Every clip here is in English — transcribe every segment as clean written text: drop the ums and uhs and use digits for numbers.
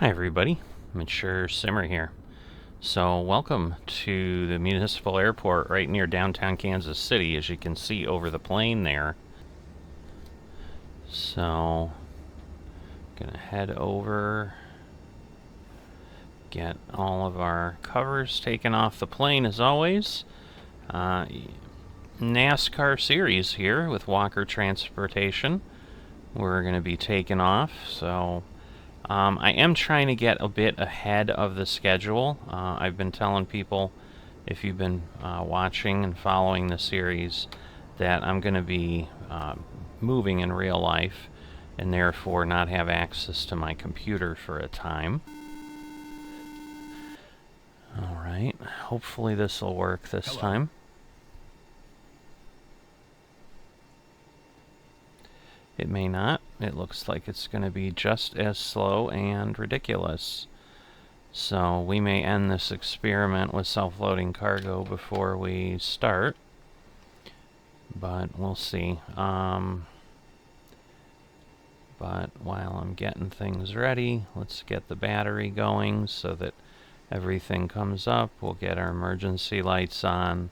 Hi everybody, Mature Simmer here. So welcome to the municipal airport right near downtown Kansas City, as you can see over the plane there. So, gonna head over, get all of our covers taken off the plane as always. Nascar series here with Walker Transportation. We're gonna be taking off, so I am trying to get a bit ahead of the schedule. I've been telling people, if you've been watching and following the series, that I'm going to be moving in real life and therefore not have access to my computer for a time. Alright, hopefully this will work this time. It may not. It looks like it's going to be just as slow and ridiculous. So we may end this experiment with self-loading cargo before we start. But we'll see. But while I'm getting things ready, let's get the battery going so that everything comes up. We'll get our emergency lights on,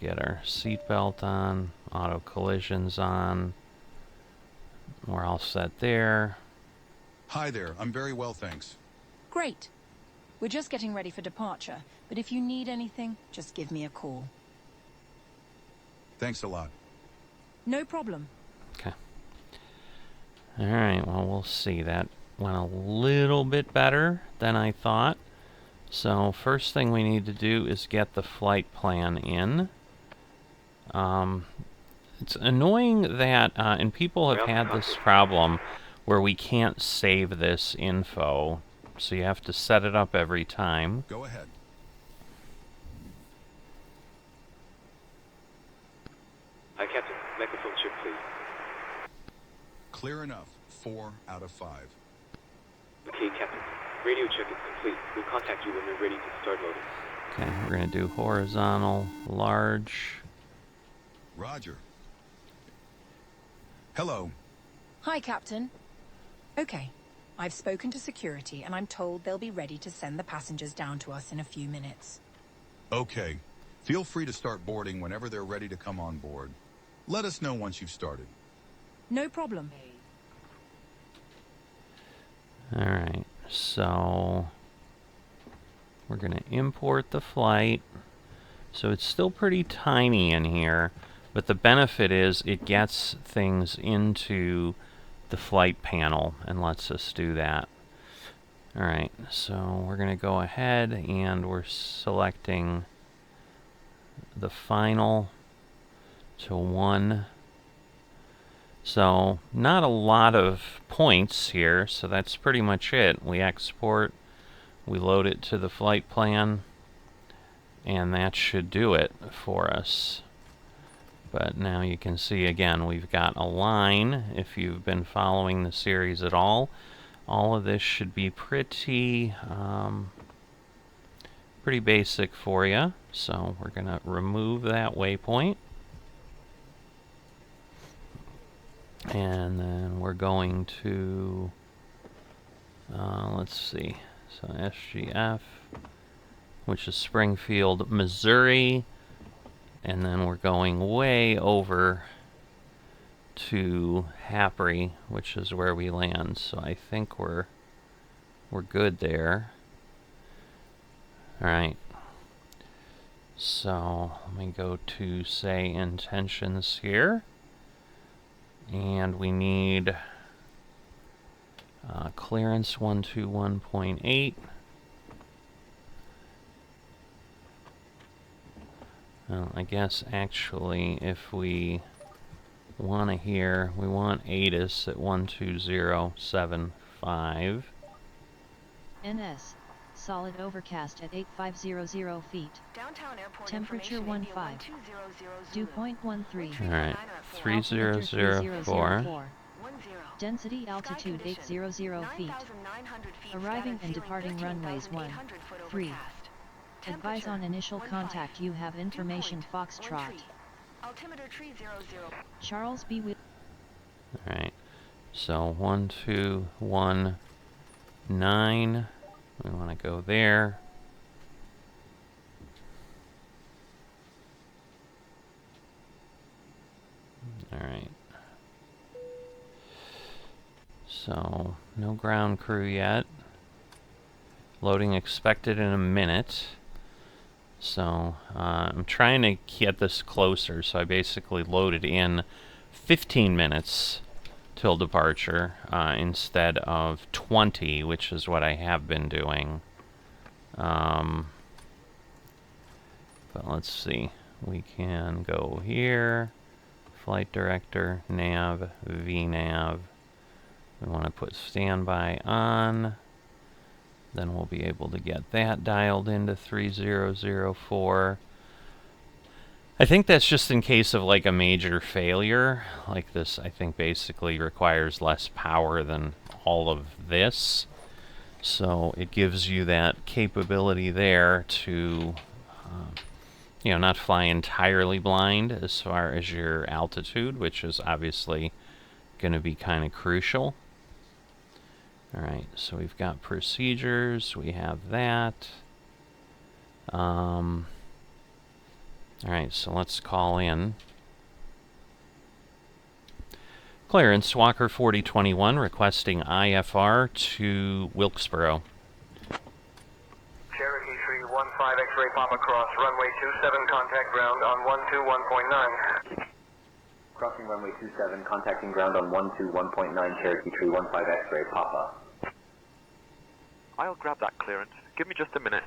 get our seatbelt on, auto collisions on. We're all set there. Hi there, I'm very well, thanks. Great. We're just getting ready for departure, but if you need anything, just give me a call. Thanks a lot. No problem. Okay. Alright, well, we'll see. That went a little bit better than I thought. So, first thing we need to do is get the flight plan in. It's annoying that, and people have had this problem where we can't save this info, so you have to set it up every time. Go ahead. Hi, Captain. Microphone check, please. Clear enough. 4 out of 5. Okay, Captain. Radio check is complete. We'll contact you when we're ready to start loading. Okay, we're going to do horizontal, large. Roger. Hello. Hi, Captain. Okay. I've spoken to security, and I'm told they'll be ready to send the passengers down to us in a few minutes. Okay. Feel free to start boarding whenever they're ready to come on board. Let us know once you've started. No problem. Alright, so we're going to import the flight. So it's still pretty tiny in here, but the benefit is it gets things into the flight panel and lets us do that. Alright, so we're going to go ahead and we're selecting the final to 1. So not a lot of points here, so that's pretty much it. We export, we load it to the flight plan, and that should do it for us. But now you can see again, we've got a line. If you've been following the series at all of this should be pretty pretty basic for you. So we're going to remove that waypoint. And then we're going to, let's see, so SGF, which is Springfield, Missouri. And then we're going way over to Hapri, which is where we land. So I think we're good there. Alright. So let me go to, say, intentions here. And we need clearance 121.8. Well, I guess actually if we want to here, we want ATIS at 12075. NS. Solid overcast at 8500 feet. Downtown airport Temperature 15. Dew point 13. Alright, 3004. Density altitude 800 feet. Arriving and departing runways 1, 3. Advise on initial contact. You have information Foxtrot. Charles B. Alright, so 121 9. We want to go there. Alright. So, no ground crew yet. Loading expected in a minute. So, I'm trying to get this closer, so I basically loaded in 15 minutes till departure instead of 20, which is what I have been doing. But let's see. We can go here. Flight director, nav, VNav. We want to put standby on. Then we'll be able to get that dialed into 3004. I think that's just in case of like a major failure. Like this, I think basically requires less power than all of this. So it gives you that capability there to, you know, not fly entirely blind as far as your altitude, which is obviously going to be kind of crucial. Alright, so we've got procedures, we have that. Alright, so let's call in. Clearance, Walker 4021, requesting IFR to Wilkesboro. Cherokee 315 X-ray Papa cross, runway 27, contact ground on 121.9. Crossing runway 27, contacting ground on 121.9, Cherokee 315 X-ray Papa. I'll grab that clearance. Give me just a minute.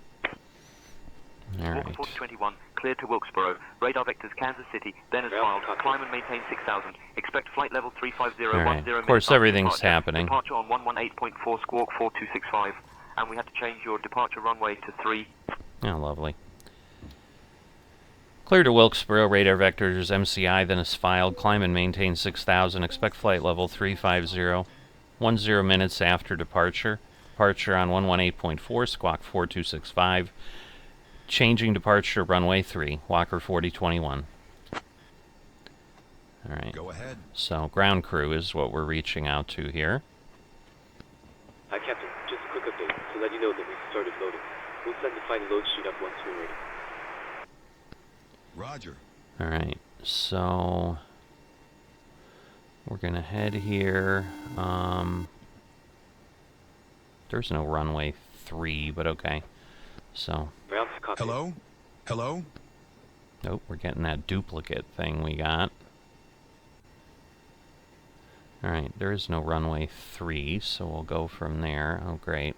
Alright. Walker 4021, cleared to Wilkesboro. Radar vectors Kansas City, then as filed. Climb and maintain 6000. Expect flight level 350. Alright, of course everything's happening. Departure on 118.4, squawk 4265. And we had to change your departure runway to 3. Oh, lovely. Clear to Wilkesboro, radar vectors MCI, then as filed. Climb and maintain 6000. Expect flight level 350. 10 minutes after departure. Departure on 118.4, squawk 4265. Changing departure runway 3, Walker 4021. Alright. Go ahead. So, ground crew is what we're reaching out to here. Hi, Captain. Just a quick update to let you know that we started loading. We'll send the final load sheet up once we're ready. Roger. Alright, so we're gonna head here. There's no runway 3, but okay. So, Hello? Hello? nope, we're getting that duplicate thing we got. Alright, there is no runway 3, so we'll go from there. Oh, great.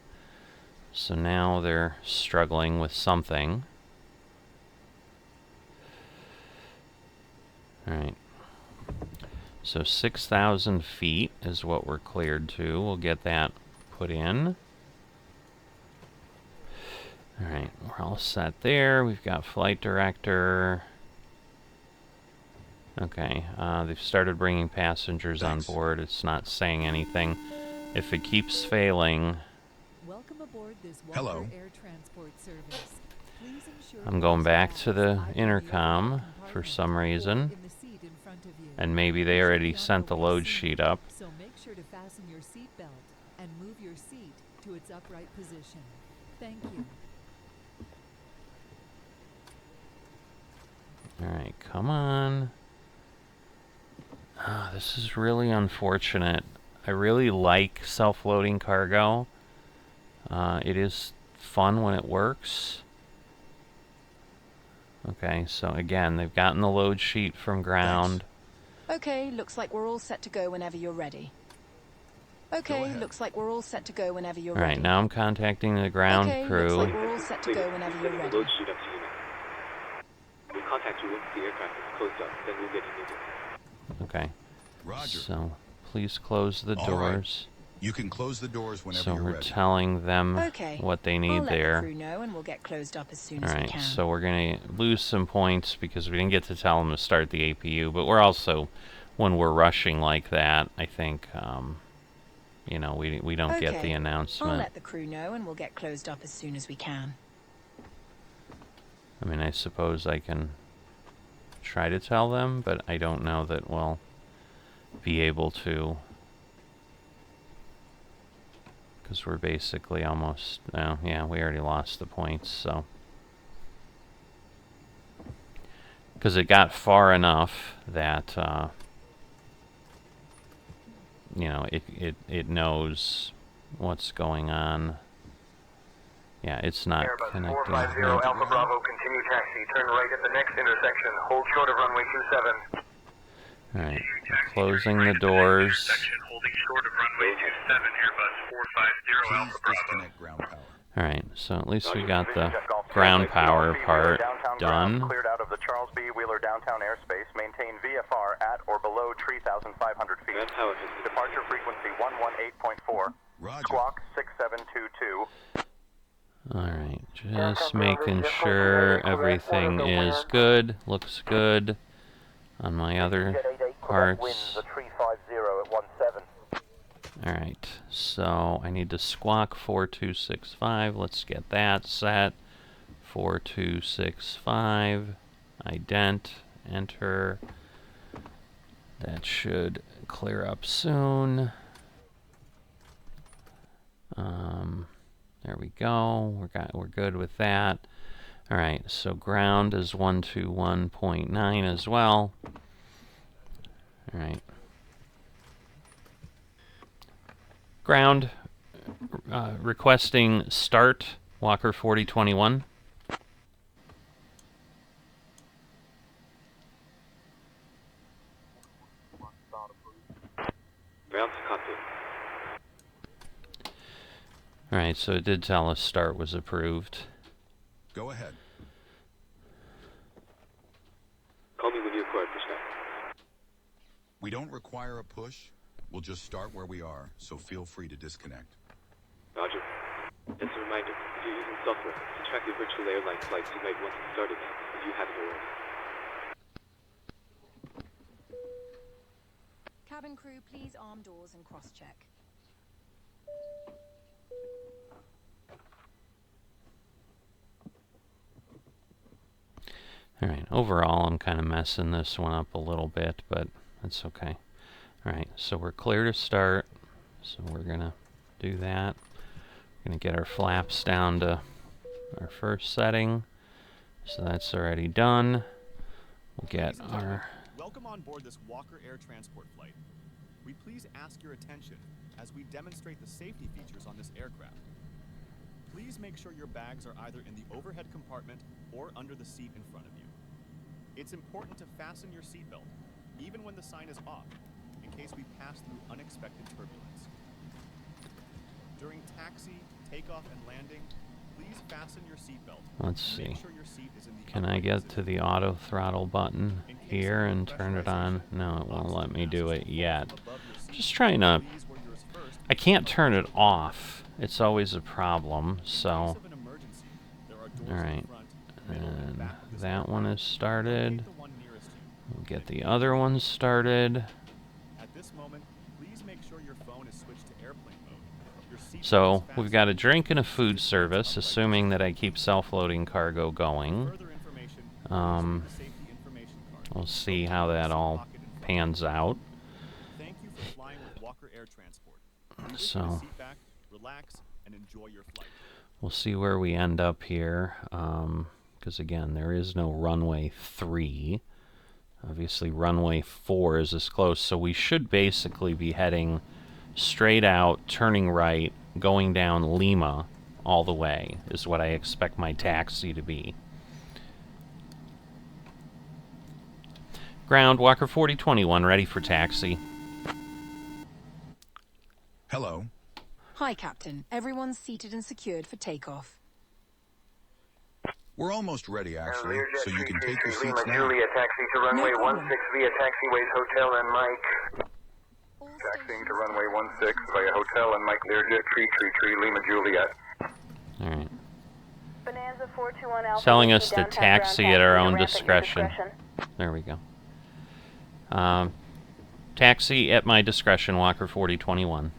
So now they're struggling with something. Alright. So 6,000 feet is what we're cleared to. We'll get that put in. Alright, we're all set there. We've got flight director. Okay, they've started bringing passengers on board. It's not saying anything. If it keeps failing, Welcome aboard this Hello. Walker Air Transport service. Please ensure I'm going back to the intercom for some reason. in the seat in front of you. And maybe they already sent the load sheet up. So make sure to fasten your seat belt and move your seat to its upright position. Thank you. Alright, come on. This is really unfortunate. I really like self-loading cargo. It is fun when it works. Okay, so again, they've gotten the load sheet from ground. Okay, looks like we're all set to go whenever you're ready. Okay, looks like we're all set to go whenever you're ready. Alright, now I'm contacting the ground Okay, crew. looks like we're all set to go whenever you're Sending the ready. load sheet up to you now. We'll contact you once the aircraft is closed up, then we'll get you moving. Okay. Roger. So, please close the All right. doors. You can close the doors whenever So you're we're ready. telling them Okay. what they I'll need let there. the crew know and we'll get closed up as soon as we Alright, can. so we're going to lose some points because we didn't get to tell them to start the APU, but we're also, when we're rushing like that, I think, you know, we don't get the I'll announcement. let the crew know and we'll get closed up as soon as we can. I mean, I suppose I can try to tell them, but I don't know that we'll be able to. Because we're basically almost... Oh, yeah, we already lost the points, so... Because it got far enough that, you know, it knows what's going on. Yeah, it's not Airbus connecting. 450 Right. Alpha Bravo, continue taxi. Turn right at the next intersection. Hold short of runway 27. Alright, closing the doors. Holding short of runway 27, Airbus 450 Please Alpha Bravo. disconnect ground power. Alright, so at least we got the ground power part done. Cleared out of the Charles B. Wheeler downtown airspace. Maintain VFR at or below 3,500 feet. Ground power has been Departure frequency 118.4. Roger. Squawk 6722. Alright, just making sure everything is good, looks good on my other parts. Alright, so I need to squawk 4265, let's get that set. 4265, ident, enter. That should clear up soon. There we go. We're good with that. All right. So ground is 121.9 as well. All right. Ground requesting start Walker 4021. ground to cockpit. Alright, so it did tell us start was approved. Go ahead. Call me when you require pushback. We don't require a push. We'll just start where we are, so feel free to disconnect. Roger. As a reminder, if you're using software to track your virtual airline flights, you might want to start it if you haven't already. Cabin crew, please arm doors and cross-check. Alright, overall I'm kind of messing this one up a little bit, but that's okay. Alright, so we're clear to start, so we're gonna do that. We're gonna get our flaps down to our first setting, so that's already done. We'll get our... Welcome on board this Walker Air Transport flight. We please ask your attention as we demonstrate the safety features on this aircraft. Please make sure your bags are either in the overhead compartment or under the seat in front of you. It's important to fasten your seatbelt, even when the sign is off, in case we pass through unexpected turbulence. During taxi, takeoff, and landing, please fasten your seatbelt. Let's see. Make sure your seat is in the Can I get to the auto throttle button here and turn it on? No, it won't let me do it yet. Just trying to... I can't turn it off. It's always a problem, so... Alright. And that one is started. We'll get the other one started. At this moment, please make sure your phone is switched to airplane mode. Your seat So, we've got a drink and a food service, assuming that I keep self-loading cargo going. We'll see how that all pans out. Thank you for flying with Walker Air Transport. So, Sit back, relax, and enjoy your flight. we'll see where we end up here. Because again, there is no runway 3. Obviously, runway 4 is as close, so we should basically be heading straight out, turning right, going down Lima all the way, is what I expect my taxi to be. Ground, Walker 4021, ready for taxi. Hello. Hi, Captain. Everyone's seated and secured for takeoff. We're almost ready, actually, Learjet so you can take your 333 seats Lima now. Juliet, taxi to runway No problem. 16 via Taxiways Hotel and Mike. All Taxiing stations to runway are 16 via Hotel and Mike Learjet 333 Lima Juliet. Alright. Bonanza 421 Alpha Telling Whiskey us to downtown taxi ground at our taxi, own ramp at your discretion. There we go. Taxi at my discretion, Walker 4021.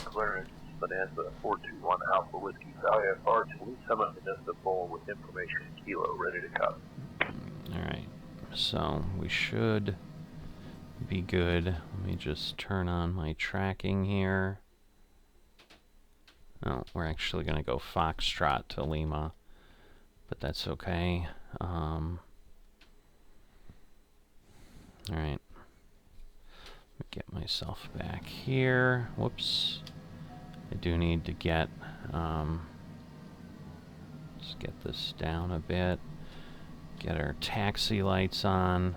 Clearance, Bonanza 421 Alpha Whiskey IFR to Lee Summit Municipal with information kilo ready to come. Alright, so we should be good. Let me just turn on my tracking here. Oh, we're actually going to go Foxtrot to Lima, but that's okay. All right. Get myself back here. Whoops. I do need to get, let's get this down a bit. Get our taxi lights on.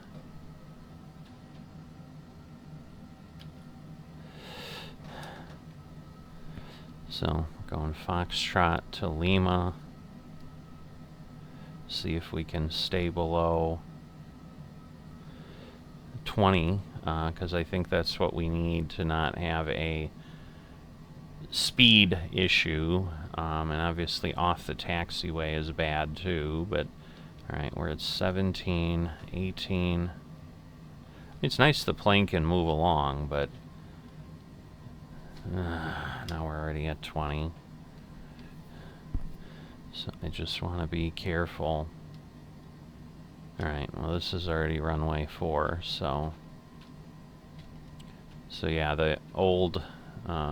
So, we're going Foxtrot to Lima. See if we can stay below 20, because I think that's what we need to not have a speed issue. And obviously off the taxiway is bad too, but alright, we're at 17, 18. It's nice the plane can move along, but now we're already at 20. So I just want to be careful. Alright, well this is already runway 4, so yeah, the old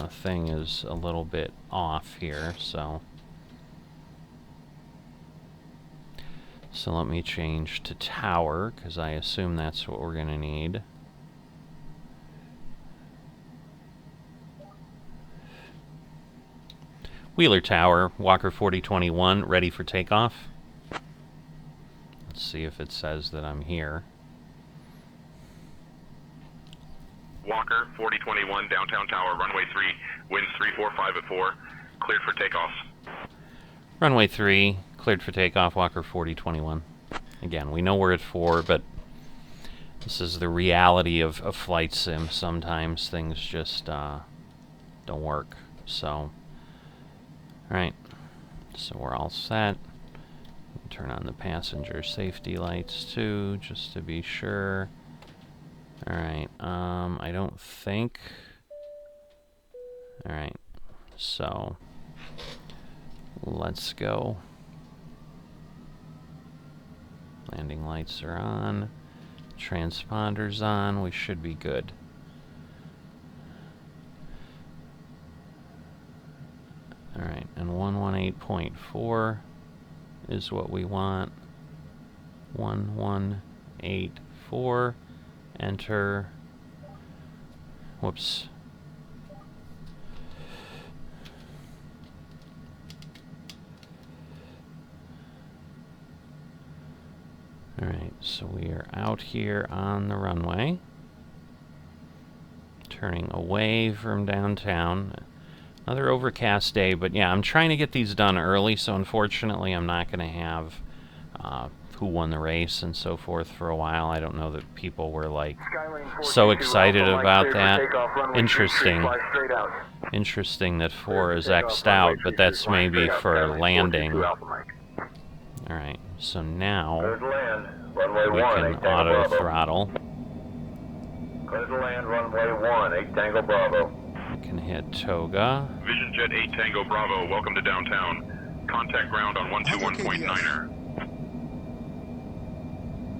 thing is a little bit off here, so let me change to tower, because I assume that's what we're going to need. Wheeler Tower, Walker 4021, ready for takeoff. Let's see if it says that I'm here. Walker 4021, downtown tower, runway 3, winds 345 at 4, cleared for takeoff. Runway 3, cleared for takeoff, Walker 4021. Again, we know we're at 4, but this is the reality of flight sim. Sometimes things just don't work. So, alright, so we're all set. Turn on the passenger safety lights too, just to be sure. Alright, I don't think... Alright, so let's go. Landing lights are on. Transponder's on. We should be good. Alright, and 118.4 is what we want. 1184. Enter. Whoops. Alright, so we are out here on the runway. Turning away from downtown. Another overcast day, but yeah, I'm trying to get these done early, so unfortunately I'm not going to have who won the race and so forth for a while. I don't know that people were like so excited about that. Interesting. Interesting that 4 is X'd out, but that's maybe for landing. Alright, so now we can auto throttle. Clear to land, runway 1, 8 Tango Bravo. We can hit Toga. Vision Jet 8 Tango Bravo, welcome to downtown. Contact ground on 121.9er.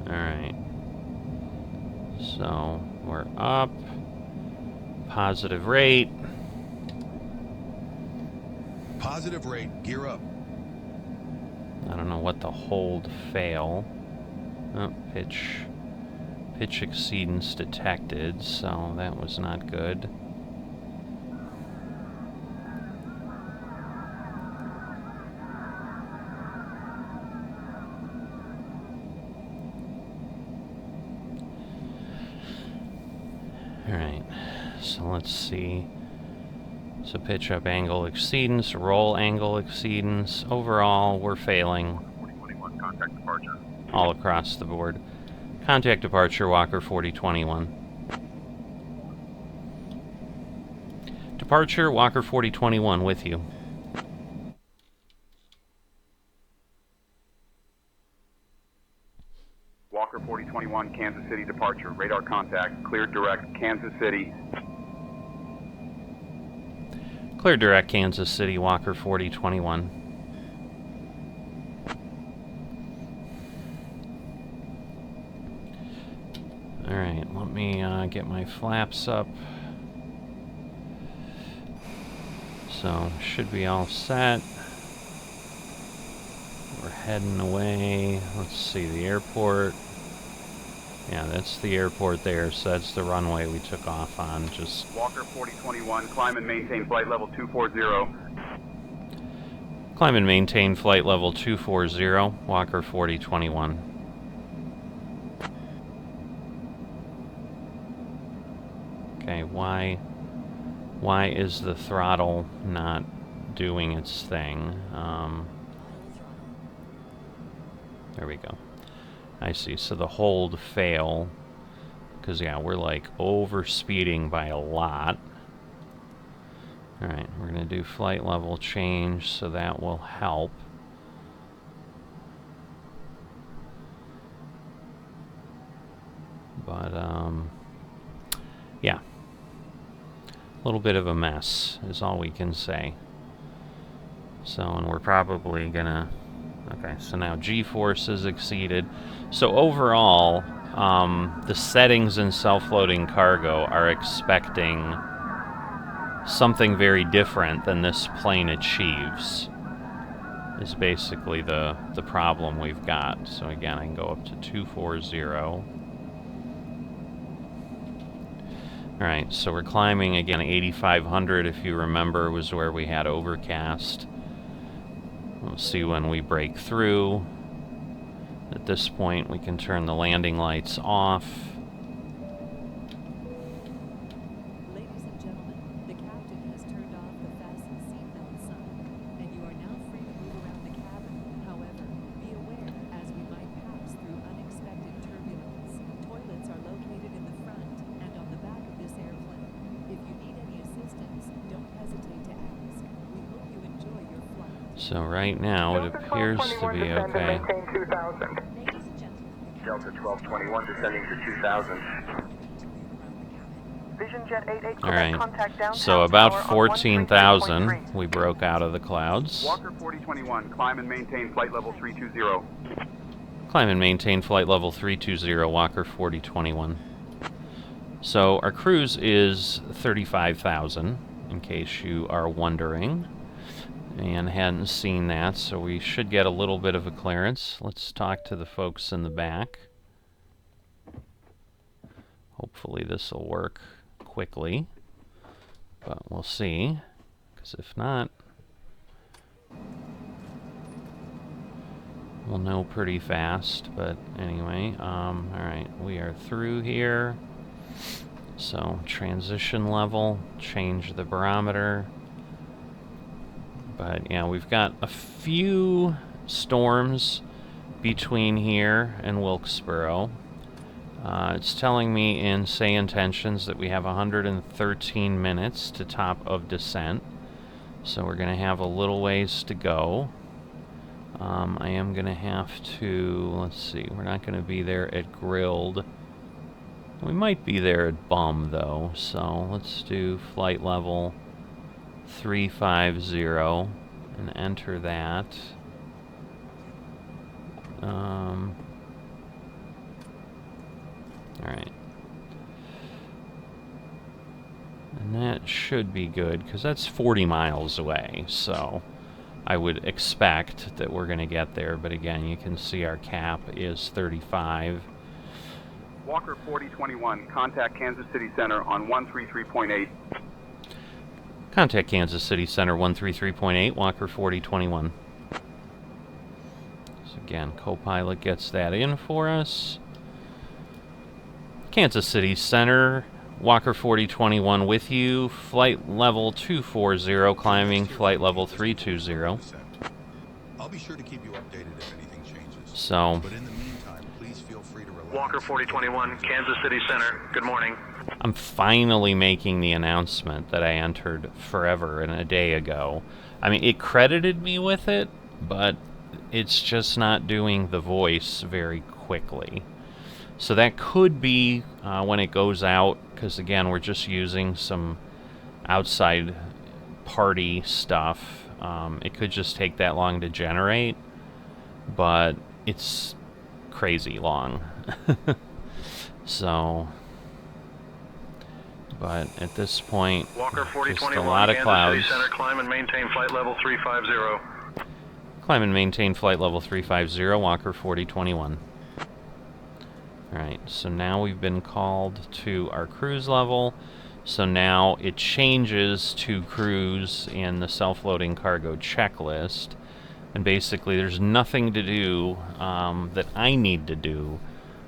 Alright. So, we're up. Positive rate. Positive rate, gear up. I don't know what the hold fail. Oh, pitch exceedance detected, so that was not good. Alright, so let's see. So pitch up angle exceedance, roll angle exceedance. Overall, we're failing. 4021, contact departure. All across the board. Contact departure, Walker 4021. Departure, Walker 4021 with you. Walker 4021, Kansas City departure. Radar contact, cleared direct, Kansas City. Clear direct, Kansas City, Walker 4021. Alright, let me get my flaps up. So, should be all set. We're heading away. Let's see, the airport. Yeah, that's the airport there, so that's the runway we took off on. Just Walker 4021, climb and maintain flight level 240. climb and maintain flight level 240, Walker 4021. Okay, why is the throttle not doing its thing? There we go. I see. So the hold fail, because yeah, we're like over speeding by a lot. All right, we're gonna do flight level change, so that will help. But yeah, a little bit of a mess is all we can say. So, and we're probably gonna. Okay, so now G-force is exceeded. So overall, the settings in self-loading cargo are expecting something very different than this plane achieves, is basically the problem we've got. So again, I can go up to 240. Alright, so we're climbing again. 8,500, if you remember, was where we had overcast. We'll see when we break through. At this point, we can turn the landing lights off. Ladies and gentlemen, the captain has turned off the fasten seatbelt sign, and you are now free to move around the cabin. However, be aware as we might pass through unexpected turbulence. Toilets are located in the front and on the back of this airplane. If you need any assistance, don't hesitate to ask. We hope you enjoy your flight. So right now it appears to be okay. Delta 1221 descending to 2000. Vision Jet 88 Alright, contact downtown so about tower on 14,000 we broke out of the clouds. Walker 4021, climb and maintain flight level 320. Climb and maintain flight level 320, Walker 4021. So our cruise is 35,000, in case you are wondering and hadn't seen that, so we should get a little bit of a clearance. Let's talk to the folks in the back. Hopefully this will work quickly, but we'll see, because if not, we'll know pretty fast. But anyway, alright, we are through here. So transition level, change the barometer. But yeah, we've got a few storms between here and Wilkesboro. It's telling me in say intentions that we have 113 minutes to top of descent. So we're going to have a little ways to go. I am going to have to, let's see, we're not going to be there at Grilled. We might be there at Bum though, so let's do flight level 350 and enter that. Alright. And that should be good, because that's 40 miles away, so I would expect that we're going to get there. But again, you can see our cap is 35. Walker 4021, contact Kansas City Center on 133.8. Contact Kansas City Center 133.8, Walker 4021. So again, Copilot gets that in for us. Kansas City Center, Walker 4021 with you. Flight level 240, climbing flight level 320. I'll be sure to keep you updated if anything changes. So, But in the meantime, please feel free to relax. Walker 4021, Kansas City Center. Good morning. I'm finally making the announcement that I entered forever and a day ago. I mean, it credited me with it, but it's just not doing the voice very quickly. So that could be when it goes out, because again, we're just using some outside party stuff. It could just take that long to generate, but it's crazy long. So But at this point, Walker just 4021, a lot of Kansas clouds. City Center, climb and maintain flight level 350. Climb and maintain flight level 350, Walker 4021. Alright, so now we've been called to our cruise level. So now it changes to cruise in the self-loading cargo checklist. And basically there's nothing to do that I need to do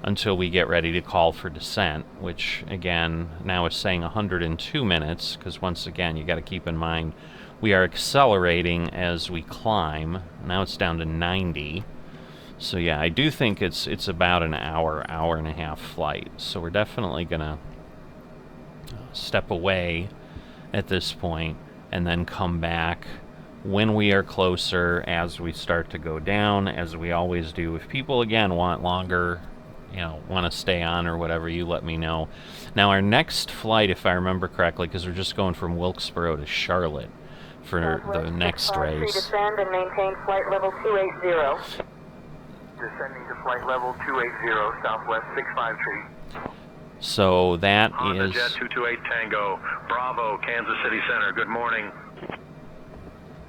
until we get ready to call for descent, which again now is saying 102 minutes, because once again you got to keep in mind we are accelerating as we climb. Now it's down to 90. So yeah, I do think it's about an hour and a half flight. So we're definitely gonna step away at this point and then come back when we are closer, as we start to go down, as we always do. If people again want longer, you know, want to stay on or whatever, you let me know. Now our next flight, if I remember correctly, because we're just going from Wilkesboro to Charlotte for the next race. Descend and maintain flight level 280. Descending to flight level 280, Southwest 653. So that Honda is... Jet 228 Tango, Bravo, Kansas City Center, good morning.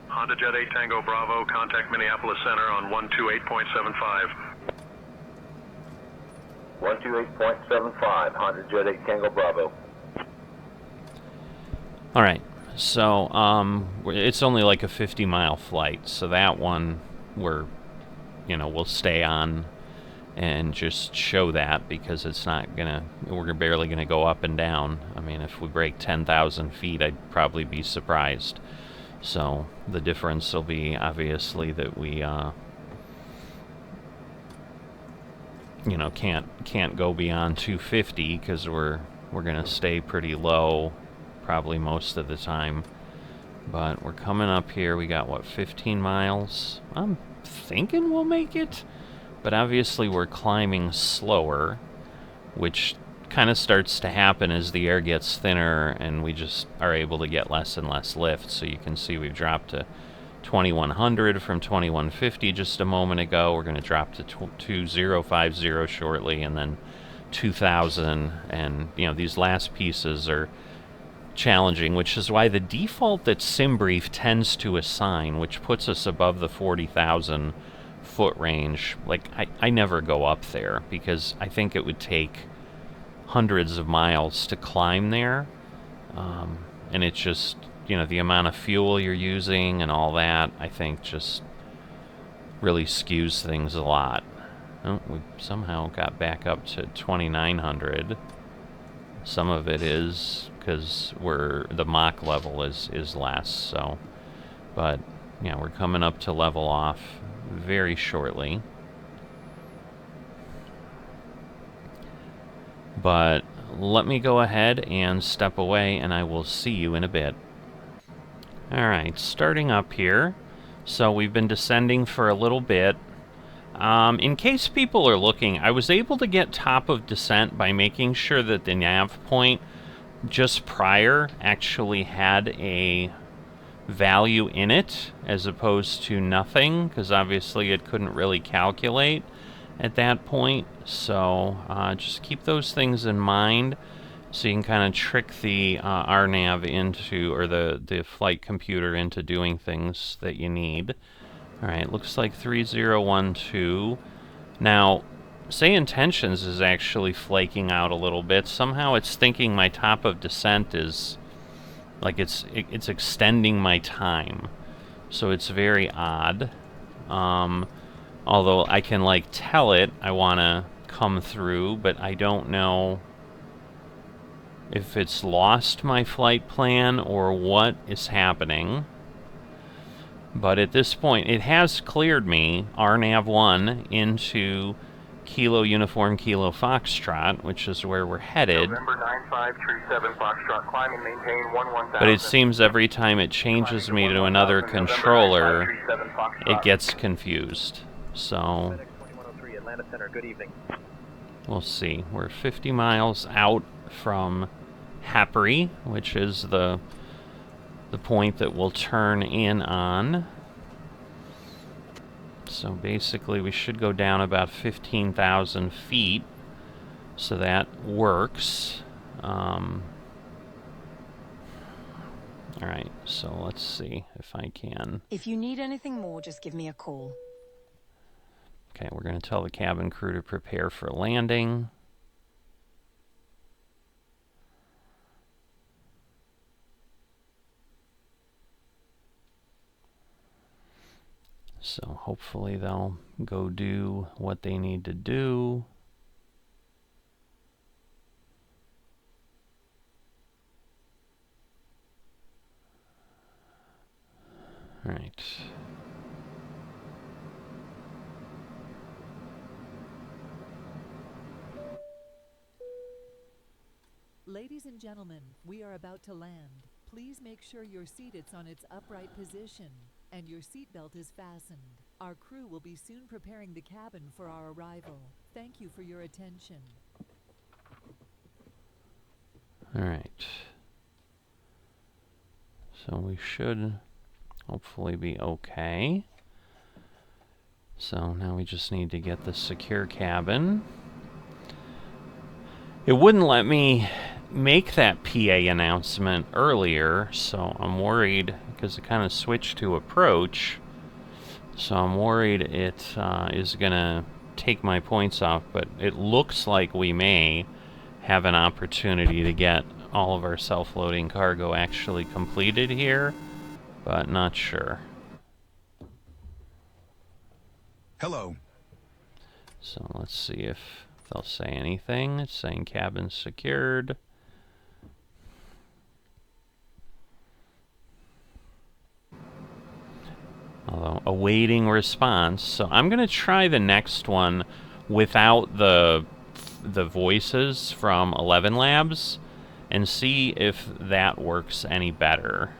Honda Jet 8 Tango Bravo, contact Minneapolis Center on 128.75. 128.75, Honda Jet 8 Tango Bravo. Alright, so it's only like a 50-mile flight, so that one we'll stay on and just show that, because it's not gonna, we're barely gonna go up and down. I mean, if we break 10,000 feet, I'd probably be surprised. So the difference will be obviously that we can't go beyond 250, because we're gonna stay pretty low probably most of the time. But we're coming up here. We got what, 15 miles? I'm thinking we'll make it, but obviously we're climbing slower, which kind of starts to happen as the air gets thinner and we just are able to get less and less lift. So you can see we've dropped to 2100 from 2150 just a moment ago. We're going to drop to 2050 shortly, and then 2000, and these last pieces are challenging, which is why the default that SimBrief tends to assign, which puts us above the 40,000 foot range, like I never go up there, because I think it would take hundreds of miles to climb there, and it's just, the amount of fuel you're using and all that, I think just really skews things a lot. Oh, we somehow got back up to 2,900. Some of it is because the Mach level is less, so, but yeah, we're coming up to level off very shortly. But let me go ahead and step away, and I will see you in a bit. Alright, starting up here. So we've been descending for a little bit. In case people are looking, I was able to get top of descent by making sure that the nav point just prior actually had a value in it, as opposed to nothing, because obviously it couldn't really calculate at that point. So just keep those things in mind, so you can kind of trick the RNAV into, or the flight computer into doing things that you need. Alright, looks like 3012. Now, Say Intentions is actually flaking out a little bit. Somehow it's thinking my top of descent is, like, it's extending my time. So it's very odd. Although I can, like, tell it I want to come through, but I don't know if it's lost my flight plan or what is happening. But at this point, it has cleared me, RNAV1, into Kilo Uniform Kilo Foxtrot, which is where we're headed. November 9537 Foxtrot, climb and maintain 11,000. But it seems every time it changes me to another controller, it gets confused. So Atlanta Center, good evening. We'll see. We're 50 miles out from Happery, which is the point that we'll turn in on. So basically we should go down about 15,000 feet, so that works. Alright, so let's see if I can. If you need anything more, just give me a call. Okay, we're going to tell the cabin crew to prepare for landing. So hopefully they'll go do what they need to do. All right. Ladies and gentlemen, we are about to land. Please make sure your seat is on its upright position and your seatbelt is fastened. Our crew will be soon preparing the cabin for our arrival. Thank you for your attention. All right. So we should hopefully be okay. So now we just need to get the secure cabin. It wouldn't let me make that PA announcement earlier, so I'm worried because it kind of switched to approach. So I'm worried it is going to take my points off, but it looks like we may have an opportunity to get all of our self-loading cargo actually completed here, but not sure. Hello. So let's see if they'll say anything. It's saying cabin secured. Although awaiting response. So I'm going to try the next one without the voices from 11 Labs and see if that works any better.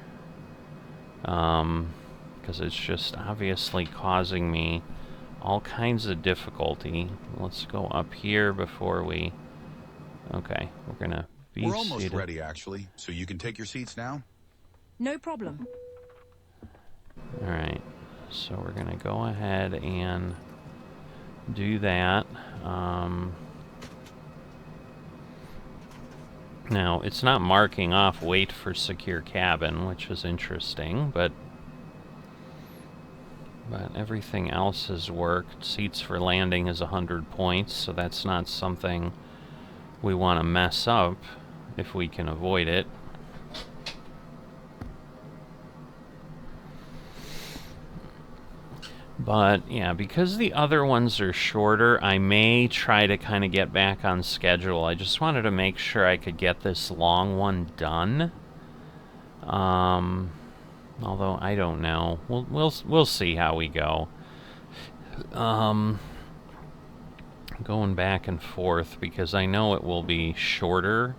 Because it's just obviously causing me all kinds of difficulty. Let's go up here before we... Okay, we're going to be We're almost seated. ready, actually, so you can take your seats now. No problem. Alright, so we're going to go ahead and do that. Now, it's not marking off wait for secure cabin, which is interesting, but everything else has worked. Seats for landing is 100 points, so that's not something we want to mess up if we can avoid it. But, yeah, because the other ones are shorter, I may try to kind of get back on schedule. I just wanted to make sure I could get this long one done. Although, I don't know. We'll see how we go. Going back and forth, because I know it will be shorter.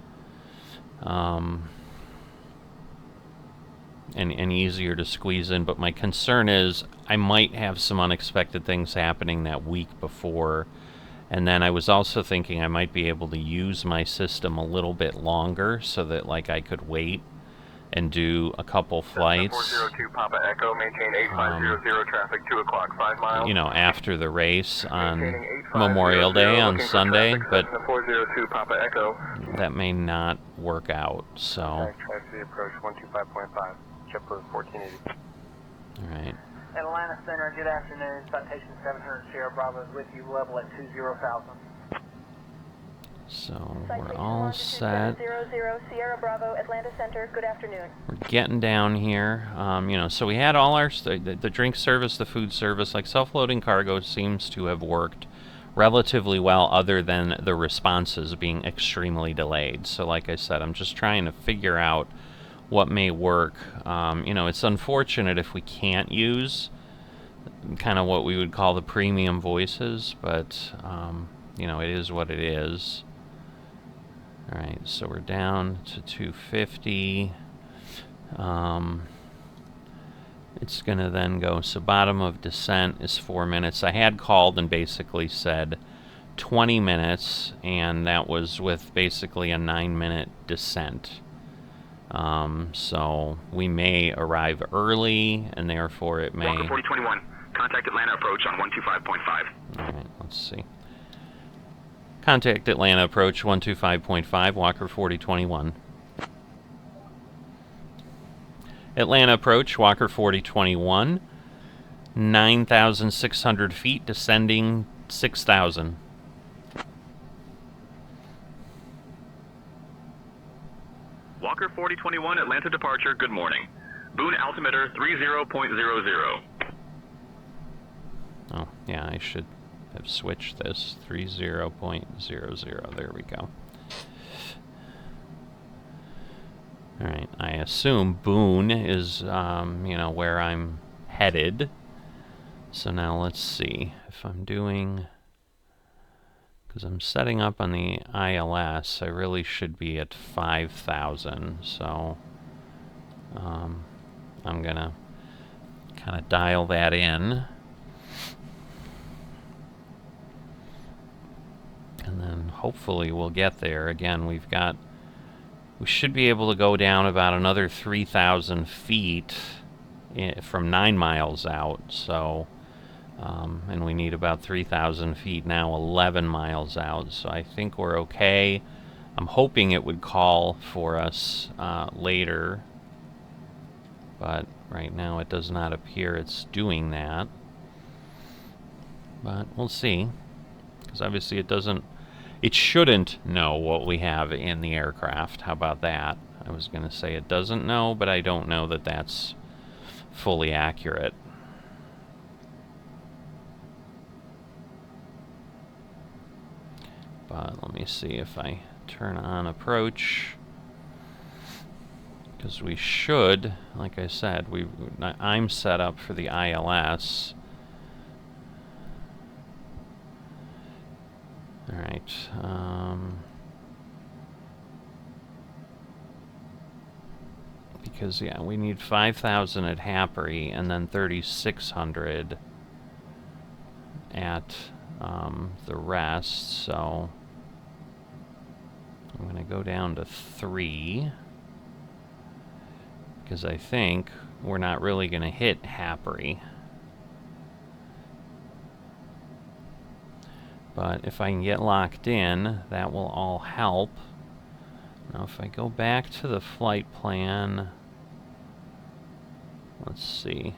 And easier to squeeze in, but my concern is I might have some unexpected things happening that week before, and then I was also thinking I might be able to use my system a little bit longer so that like I could wait and do a couple flights. 402 Papa Echo, maintain 8500 traffic, 2 o'clock, 5 miles. You know, after the race on Memorial Day on Sunday, but 402 Papa Echo. that may not work out, so... Taxi approach 125.5, JetBlue 1480. Alright. Atlanta Center, good afternoon. Citation 700 Sierra Bravo is with you, level at 20,000. So we're all set. 700 Sierra Bravo, Atlanta Center, good afternoon. We're getting down here. You know, so we had all our... the drink service, the food service, like self-loading cargo seems to have worked relatively well, other than the responses being extremely delayed. So like I said, I'm just trying to figure out what may work. You know, it's unfortunate if we can't use kind of what we would call the premium voices, but you know, it is what it is. Alright, so we're down to 250. It's going to then go, so bottom of descent is 4 minutes. I had called and basically said 20 minutes, and that was with basically a 9-minute descent. So we may arrive early, and therefore it may... Walker 4021, contact Atlanta approach on 125.5. Alright, let's see. Contact Atlanta approach 125.5, Walker 4021. Atlanta approach, Walker 4021. 9,600 feet, descending 6,000. Walker 4021, Atlanta departure, good morning. Boone altimeter 30.00. Oh, yeah, I should have switched this. 30.00. There we go. Alright, I assume Boone is, you know, where I'm headed. So now let's see if I'm doing... Because I'm setting up on the ILS, I really should be at 5,000. So I'm going to kind of dial that in. And then hopefully we'll get there. Again, we should be able to go down about another 3,000 feet from 9 miles out. So, and we need about 3,000 feet now, 11 miles out. So I think we're okay. I'm hoping it would call for us later. But right now it does not appear it's doing that. But we'll see. Because obviously it shouldn't know what we have in the aircraft. How about that? I was going to say it doesn't know, but I don't know that that's fully accurate. But let me see if I turn on approach. Because we should, like I said, I'm set up for the ILS. Alright, because, yeah, we need 5,000 at Happary and then 3,600 at the rest, so I'm going to go down to 3, because I think we're not really going to hit Happary. But if I can get locked in, that will all help. Now if I go back to the flight plan, let's see.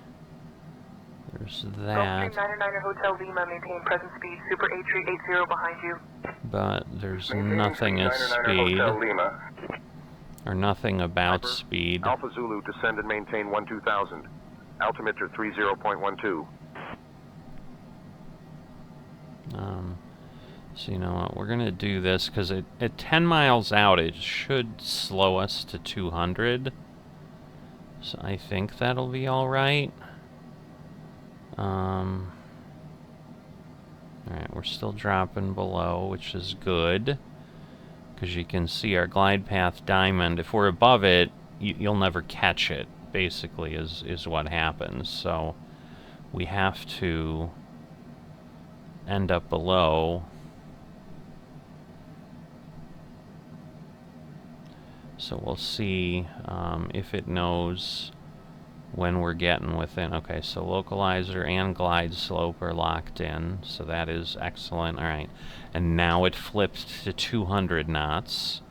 There's that. Gulfstream 999 Hotel Lima, maintain present speed, Super 8380 behind you. But there's nothing at speed. Or nothing about speed. Alpha Zulu, descend and maintain 12,000. Altimeter 30.12. So you know what, we're going to do this, because at 10 miles out it should slow us to 200. So I think that'll be alright. Alright, we're still dropping below, which is good. Because you can see our glide path diamond, if we're above it, you'll never catch it, basically, is what happens. So we have to end up below. So we'll see if it knows when we're getting within. Okay, so localizer and glide slope are locked in, so that is excellent. All right, and now it flipped to 200 knots.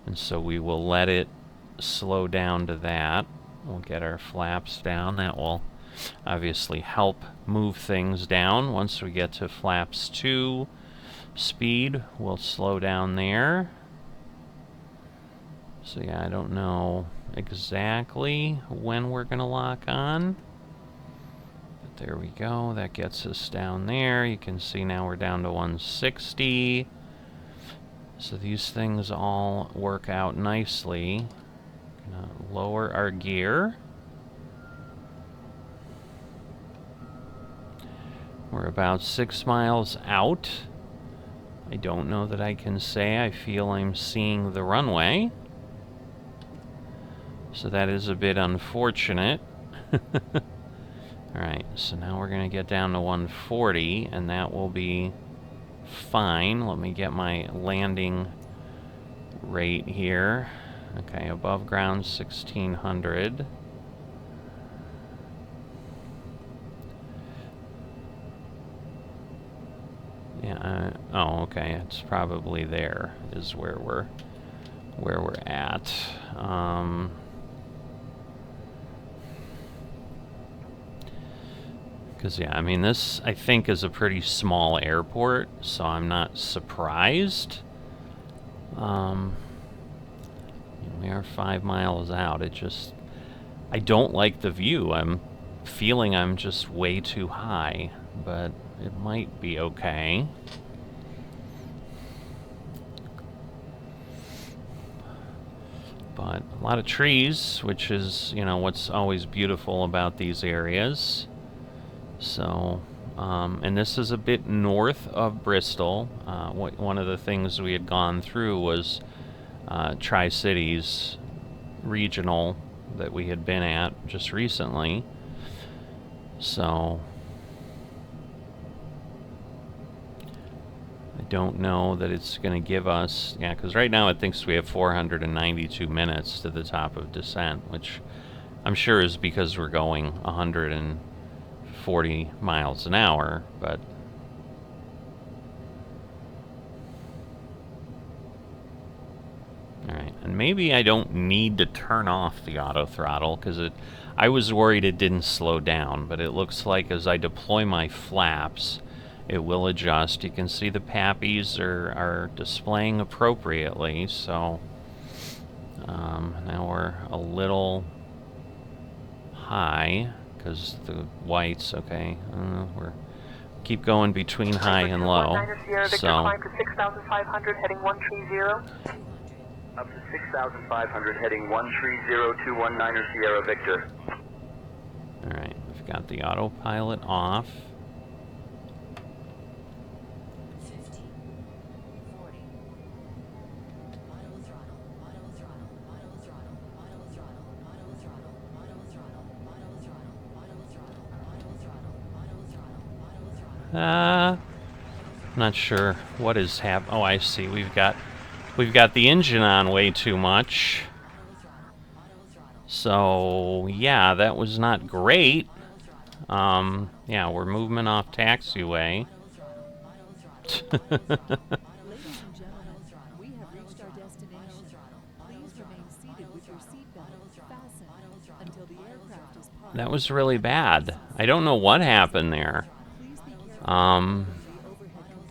And so we will let it slow down to that. We'll get our flaps down. That will obviously help move things down. Once we get to flaps 2 speed, we'll slow down there. So yeah, I don't know exactly when we're gonna lock on, but there we go. That gets us down there. You can see now we're down to 160. So these things all work out nicely. Gonna lower our gear. We're about 6 miles out. I don't know that I can say I feel I'm seeing the runway. So that is a bit unfortunate. Alright, so now we're going to get down to 140, and that will be fine. Let me get my landing rate here. Okay, above ground 1600. Yeah, oh, okay, it's probably there is where we're where we're at. Because, yeah, I mean, this, I think, is a pretty small airport, so I'm not surprised. We are 5 miles out. It just, I don't like the view. I'm feeling I'm just way too high, but it might be okay. But a lot of trees, which is, you know, what's always beautiful about these areas. So, and this is a bit north of Bristol. One of the things we had gone through was Tri-Cities regional that we had been at just recently. So, I don't know that it's going to give us, yeah, because right now it thinks we have 492 minutes to the top of descent, which I'm sure is because we're going 140 miles an hour, but alright, and maybe I don't need to turn off the auto throttle, because I was worried it didn't slow down, but it looks like as I deploy my flaps, it will adjust. You can see the pappies are displaying appropriately, so now we're a little high, because the whites, okay, we're keep going between high and low, so... Climb to 6,500, heading 130. Up to 6,500, heading 130219 Sierra Victor. Alright, we've got the autopilot off. 50, 40. Auto throttle, auto throttle, auto throttle, auto throttle, auto throttle, auto throttle, auto throttle, auto throttle, auto throttle, auto throttle, auto throttle. I'm not sure what is happening. Oh, I see. We've got the engine on way too much. So, yeah, that was not great. Yeah, we're moving off taxiway. Ladies and gentlemen, we have reached our destination. Please remain seated with your seatbelt fastened until the aircraft is parked. That was really bad. I don't know what happened there.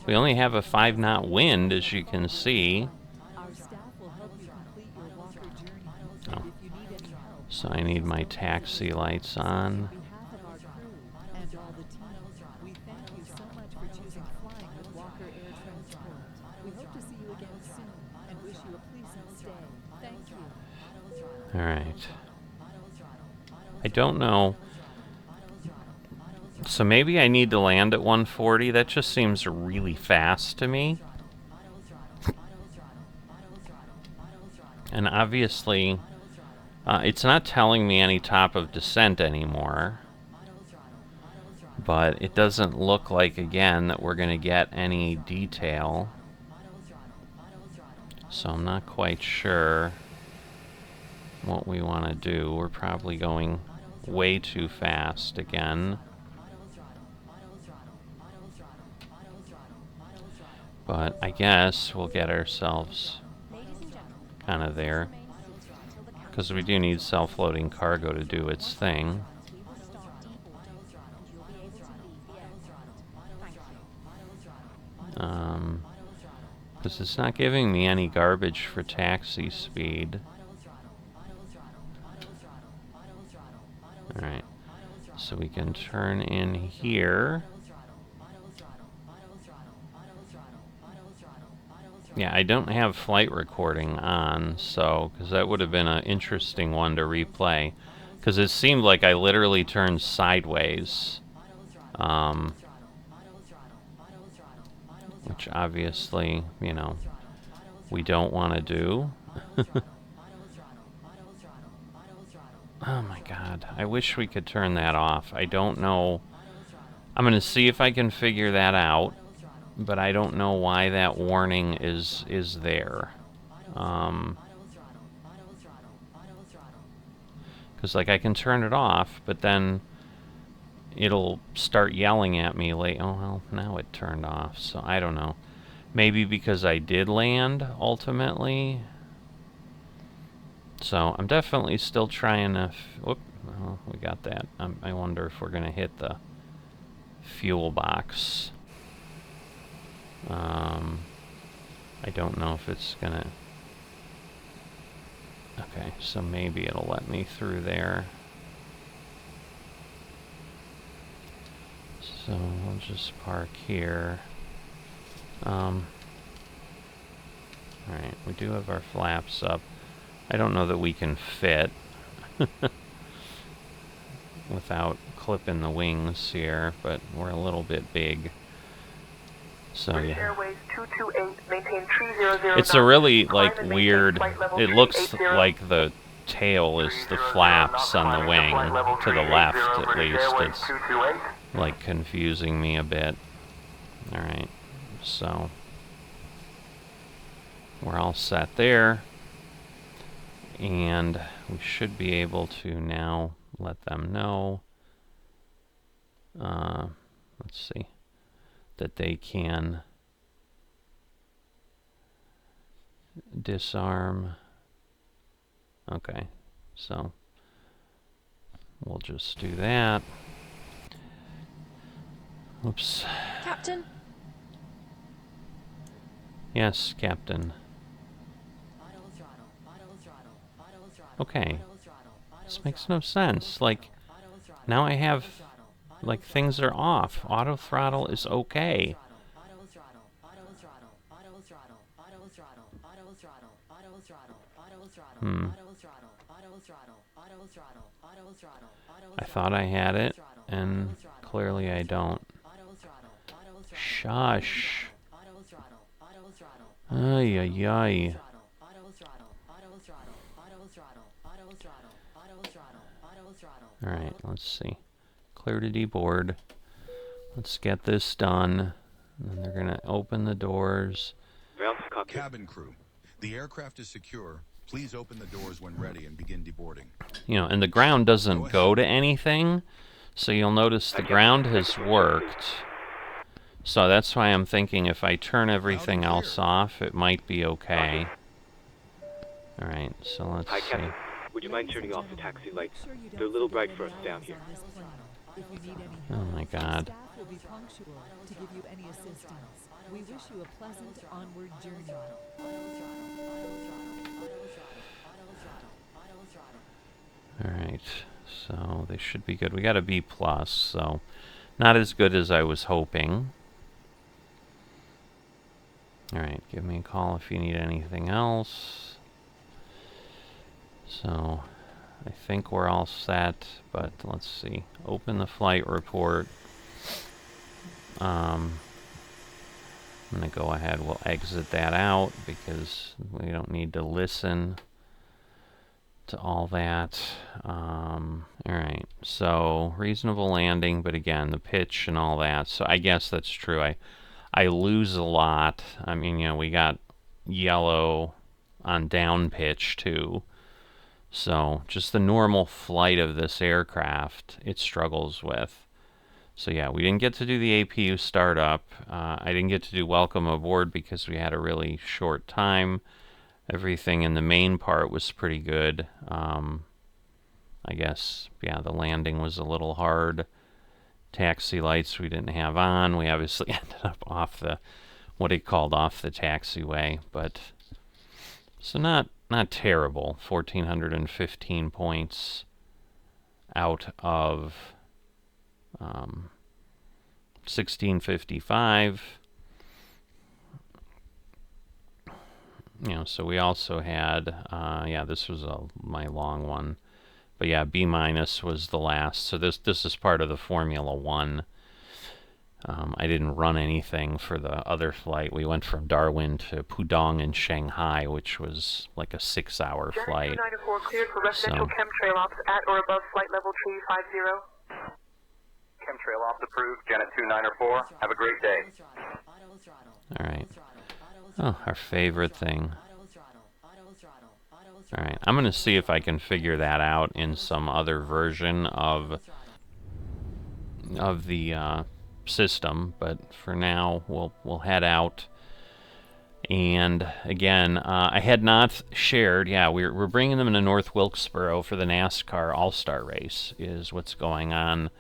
We only have a 5-knot wind, as you can see. Oh. So I need my taxi lights on. Alright. I don't know. So maybe I need to land at 140? That just seems really fast to me. And obviously, it's not telling me any top of descent anymore. But it doesn't look like, again, that we're going to get any detail. So I'm not quite sure what we want to do. We're probably going way too fast again. But I guess we'll get ourselves kind of there. Because we do need self-loading cargo to do its thing. Because it's not giving me any garbage for taxi speed. Alright, so we can turn in here. Yeah, I don't have flight recording on, so, because that would have been an interesting one to replay. Because it seemed like I literally turned sideways. Which obviously, you know, we don't want to do. Oh my god, I wish we could turn that off. I don't know. I'm going to see if I can figure that out. But I don't know why that warning is there. Because, like, I can turn it off, but then it'll start yelling at me late. Oh, well, now it turned off, so I don't know. Maybe because I did land, ultimately. So I'm definitely still trying to... Whoop, well, we got that. I wonder if we're going to hit the fuel box. I don't know if it's going to... Okay, so maybe it'll let me through there. So we'll just park here. Alright, we do have our flaps up. I don't know that we can fit without clipping the wings here, but we're a little bit big. So yeah. Airways 228, maintain 300. It's a really like weird, it looks like the tail is the flaps on the wing, to the left at least. It's like confusing me a bit. Alright, so we're all set there. And we should be able to now let them know, let's see, that they can disarm. Okay, so we'll just do that. Oops. Captain? Yes, Captain. Okay. This makes no sense. Like, now I have, like, things are off. Auto throttle is okay. I thought I had it, and clearly I don't. Shush. Ay, ay, ay. Alright, let's see. Clear to deboard. Let's get this done. And then they're going to open the doors. Cabin crew, the aircraft is secure. Please open the doors when ready and begin deboarding. You know, and the ground doesn't go to anything. So you'll notice the ground has worked. So that's why I'm thinking if I turn everything else off, it might be okay. Alright, so let's see. Captain. Would you mind turning off the taxi lights? They're a little bright for us down here. Oh my god. Staff will be punctual to give you any assistance. We wish you a pleasant onward journey. Alright, so they should be good. We got a B+, so not as good as I was hoping. Alright, give me a call if you need anything else. So, I think we're all set, but let's see. Open the flight report. I'm going to go ahead, we'll exit that out because we don't need to listen to all that. Alright, so reasonable landing, but again, the pitch and all that. So I guess that's true. I lose a lot. I mean, you know, we got yellow on down pitch too. So just the normal flight of this aircraft, it struggles with. So yeah, we didn't get to do the APU startup. I didn't get to do welcome aboard because we had a really short time. Everything in the main part was pretty good. I guess, yeah, the landing was a little hard. Taxi lights we didn't have on. We obviously ended up off the, what he called off the taxiway, but so not terrible. 1,415 points out of 1655. You know, so we also had, yeah, this was my long one. But yeah, B- was the last. So this is part of the Formula 1. I didn't run anything for the other flight. We went from Darwin to Pudong in Shanghai, which was like a 6-hour flight. Janet 294 cleared for residential chemtrail ops at or above flight level 350. Chemtrail ops approved. Janet 294. Have a great day. Alright. Oh, our favorite thing. Alright, I'm going to see if I can figure that out in some other version of the system, but for now we'll head out And again, I had not shared, yeah, we're bringing them to North Wilkesboro for the NASCAR All-Star Race is what's going on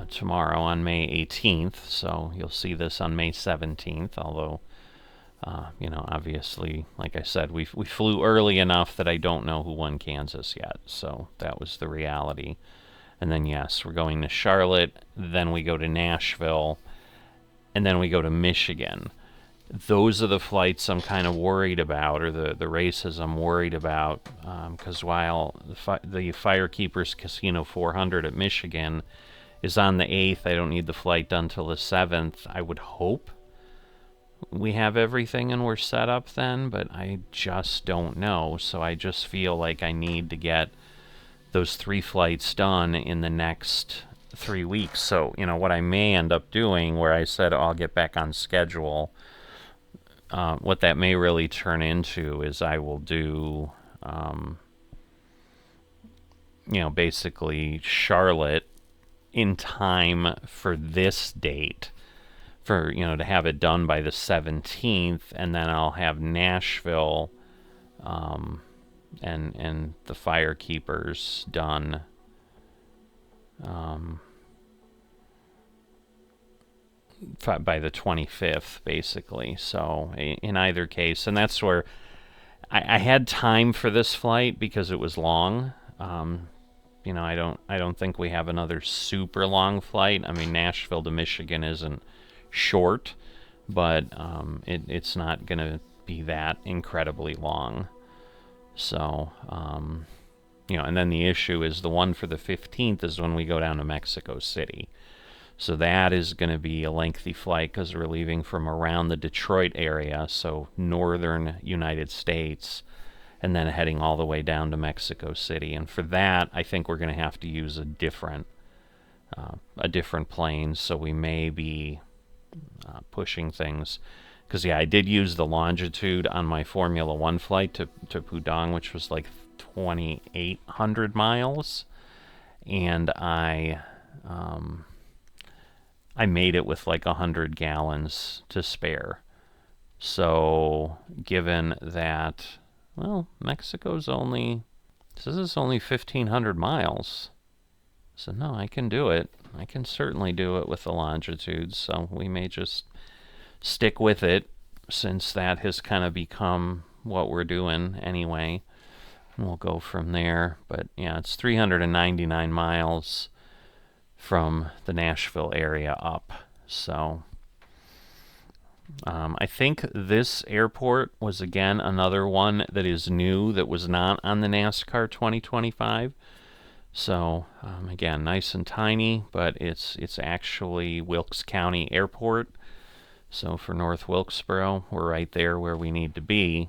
tomorrow on May 18th. So you'll see this on May 17th, although, you know, obviously, like I said, we flew early enough that I don't know who won Kansas yet. So that was the reality. And then, yes, we're going to Charlotte, then we go to Nashville, and then we go to Michigan. Those are the flights I'm kind of worried about, or the races I'm worried about, because while the Firekeepers Casino 400 at Michigan is on the 8th, I don't need the flight done till the 7th. I would hope we have everything and we're set up then, but I just don't know. So I just feel like I need to get those 3 flights done in the next 3 weeks. So, you know, what I may end up doing, where I said I'll get back on schedule, what that may really turn into is I will do, you know, basically Charlotte in time for this date, for, you know, to have it done by the 17th, and then I'll have Nashville and the Firekeepers done by the 25th, basically. So in either case, and that's where I had time for this flight because it was long. You know, I don't think we have another super long flight. I mean, Nashville to Michigan isn't short, but it's not going to be that incredibly long. So, you know, and then the issue is the one for the 15th is when we go down to Mexico City. So that is going to be a lengthy flight because we're leaving from around the Detroit area, so northern United States, and then heading all the way down to Mexico City. And for that, I think we're going to have to use a different plane, so we may be pushing things. Because, yeah, I did use the longitude on my Formula One flight to Pudong, which was like 2,800 miles, and I made it with like 100 gallons to spare. So, given that, well, Mexico's only, this is only 1,500 miles. So, no, I can do it. I can certainly do it with the longitude. So, we may just stick with it, since that has kind of become what we're doing anyway. And we'll go from there. But, yeah, it's 399 miles from the Nashville area up. So I think this airport was again another one that is new that was not on the NASCAR 2025. So again, nice and tiny, but it's actually Wilkes County Airport. So for North Wilkesboro, we're right there where we need to be.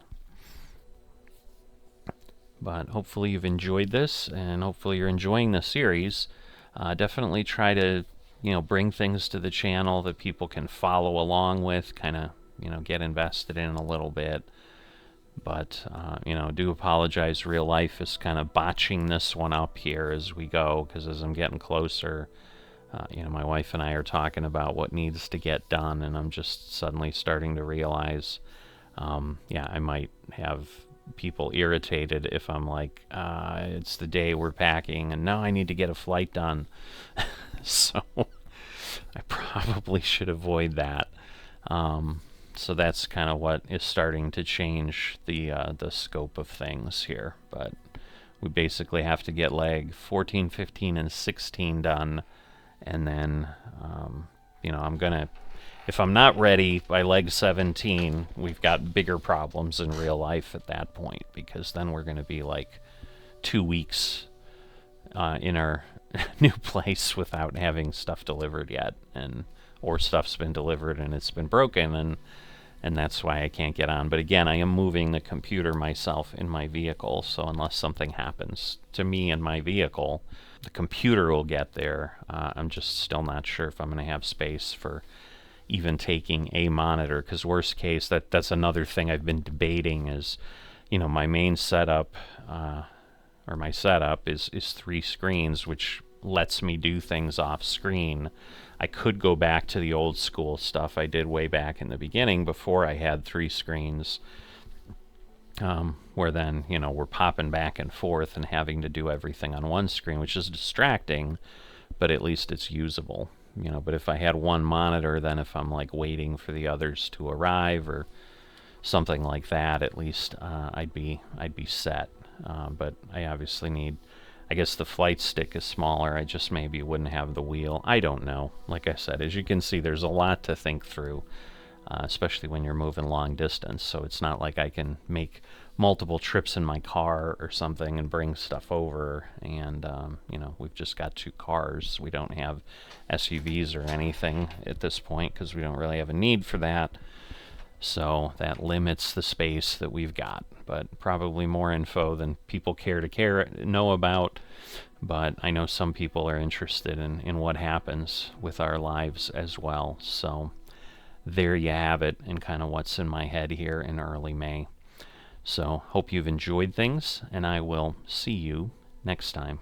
But hopefully you've enjoyed this, and hopefully you're enjoying the series. Definitely try to, you know, bring things to the channel that people can follow along with, kind of, you know, get invested in a little bit. But, you know, do apologize. Real life is kind of botching this one up here as we go, because as I'm getting closer, you know, my wife and I are talking about what needs to get done, and I'm just suddenly starting to realize, yeah, I might have people irritated if I'm like, it's the day we're packing and now I need to get a flight done. So I probably should avoid that. So that's kind of what is starting to change the scope of things here. But we basically have to get leg 14, 15, and 16 done, and then you know, I'm gonna, if I'm not ready by leg 17, we've got bigger problems in real life at that point, because then we're going to be like 2 weeks in our new place without having stuff delivered yet, or stuff's been delivered and it's been broken, and that's why I can't get on. But again, I am moving the computer myself in my vehicle, so unless something happens to me in my vehicle, the computer will get there. I'm just still not sure if I'm going to have space for even taking a monitor, because worst case, that's another thing I've been debating is, you know, my main setup, or my setup is 3 screens, which lets me do things off screen. I could go back to the old school stuff I did way back in the beginning before I had 3 screens, where then, you know, we're popping back and forth and having to do everything on one screen, which is distracting, but at least it's usable. You know, but if I had one monitor, then if I'm like waiting for the others to arrive or something like that, at least I'd be set. But I obviously need, I guess the flight stick is smaller. I just maybe wouldn't have the wheel. I don't know. Like I said, as you can see, there's a lot to think through, especially when you're moving long distance. So it's not like I can make multiple trips in my car or something and bring stuff over. And, you know, we've just got 2 cars. We don't have SUVs or anything at this point because we don't really have a need for that. So that limits the space that we've got, but probably more info than people care to know about. But I know some people are interested in what happens with our lives as well. So there you have it, and kind of what's in my head here in early May. So hope you've enjoyed things, and I will see you next time.